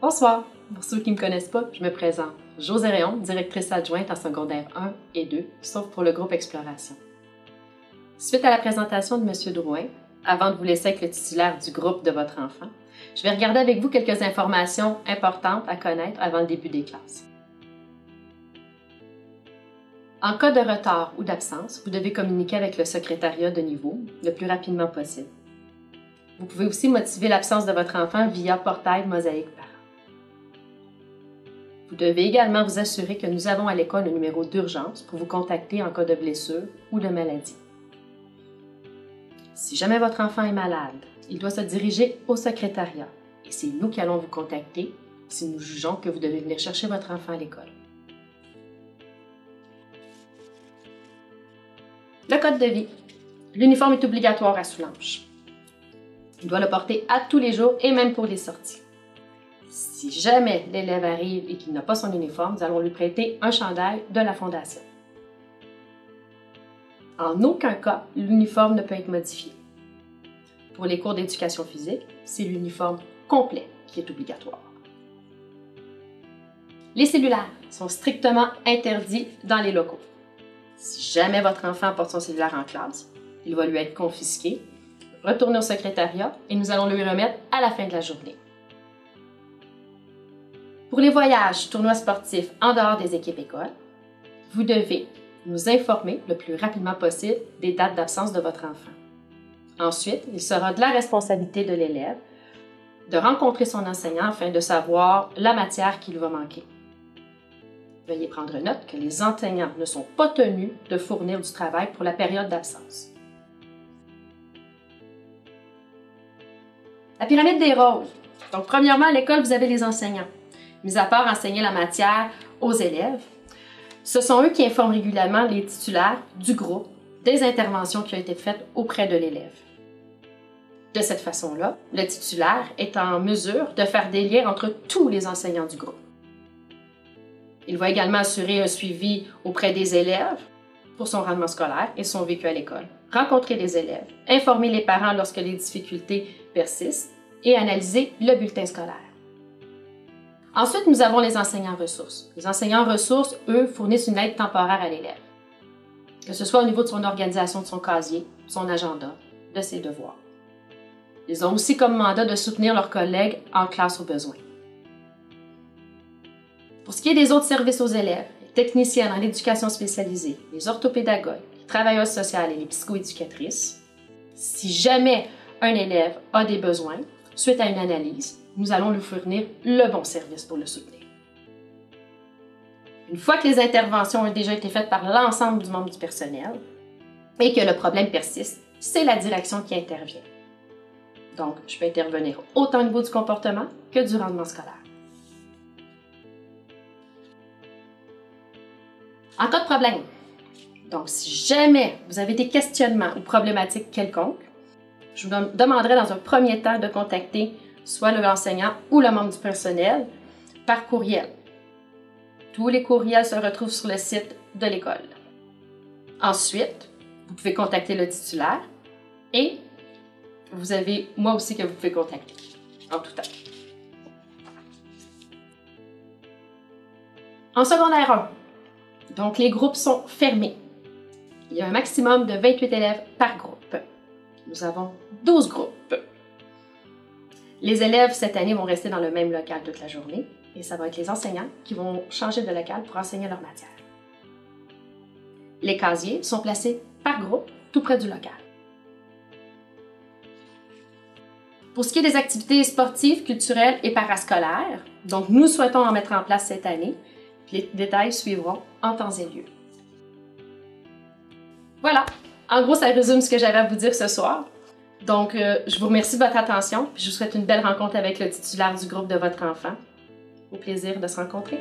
Bonsoir! Pour ceux qui ne me connaissent pas, je me présente. Josée Réon, directrice adjointe en secondaire 1 et 2, sauf pour le groupe Exploration. Suite à la présentation de M. Drouin, avant de vous laisser avec le titulaire du groupe de votre enfant, je vais regarder avec vous quelques informations importantes à connaître avant le début des classes. En cas de retard ou d'absence, vous devez communiquer avec le secrétariat de niveau le plus rapidement possible. Vous pouvez aussi motiver l'absence de votre enfant via portail Mosaïque Parents. Vous devez également vous assurer que nous avons à l'école le numéro d'urgence pour vous contacter en cas de blessure ou de maladie. Si jamais votre enfant est malade, il doit se diriger au secrétariat et c'est nous qui allons vous contacter si nous jugeons que vous devez venir chercher votre enfant à l'école. Le code de vie. L'uniforme est obligatoire à Soulanges. Il doit le porter à tous les jours et même pour les sorties. Si jamais l'élève arrive et qu'il n'a pas son uniforme, nous allons lui prêter un chandail de la Fondation. En aucun cas, l'uniforme ne peut être modifié. Pour les cours d'éducation physique, c'est l'uniforme complet qui est obligatoire. Les cellulaires sont strictement interdits dans les locaux. Si jamais votre enfant porte son cellulaire en classe, il va lui être confisqué, retourner au secrétariat et nous allons lui remettre à la fin de la journée. Pour les voyages, tournois sportifs en dehors des équipes écoles, vous devez nous informer le plus rapidement possible des dates d'absence de votre enfant. Ensuite, il sera de la responsabilité de l'élève de rencontrer son enseignant afin de savoir la matière qu'il va manquer. Veuillez prendre note que les enseignants ne sont pas tenus de fournir du travail pour la période d'absence. La pyramide des rôles. Donc, premièrement, à l'école, vous avez les enseignants. Mis à part enseigner la matière aux élèves, ce sont eux qui informent régulièrement les titulaires du groupe des interventions qui ont été faites auprès de l'élève. De cette façon-là, le titulaire est en mesure de faire des liens entre tous les enseignants du groupe. Il va également assurer un suivi auprès des élèves pour son rendement scolaire et son vécu à l'école, rencontrer les élèves, informer les parents lorsque les difficultés persistent et analyser le bulletin scolaire. Ensuite, nous avons les enseignants ressources. Les enseignants ressources, eux, fournissent une aide temporaire à l'élève, que ce soit au niveau de son organisation de son casier, de son agenda, de ses devoirs. Ils ont aussi comme mandat de soutenir leurs collègues en classe au besoin. Pour ce qui est des autres services aux élèves, les techniciens en éducation spécialisée, les orthopédagogues, les travailleuses sociales et les psychoéducatrices, si jamais un élève a des besoins, suite à une analyse, nous allons lui fournir le bon service pour le soutenir. Une fois que les interventions ont déjà été faites par l'ensemble du membre du personnel et que le problème persiste, c'est la direction qui intervient. Donc, je peux intervenir autant au niveau du comportement que du rendement scolaire. En cas de problème, donc si jamais vous avez des questionnements ou problématiques quelconques, je vous demanderai dans un premier temps de contacter soit l'enseignant ou le membre du personnel par courriel. Tous les courriels se retrouvent sur le site de l'école. Ensuite, vous pouvez contacter le titulaire et vous avez moi aussi que vous pouvez contacter en tout temps. En secondaire 1, donc les groupes sont fermés. Il y a un maximum de 28 élèves par groupe. Nous avons 12 groupes. Les élèves, cette année, vont rester dans le même local toute la journée et ça va être les enseignants qui vont changer de local pour enseigner leur matière. Les casiers sont placés par groupe tout près du local. Pour ce qui est des activités sportives, culturelles et parascolaires, donc nous souhaitons en mettre en place cette année. Les détails suivront en temps et lieu. Voilà, en gros, ça résume ce que j'avais à vous dire ce soir. Donc, je vous remercie de votre attention et je vous souhaite une belle rencontre avec le titulaire du groupe de votre enfant. Au plaisir de se rencontrer.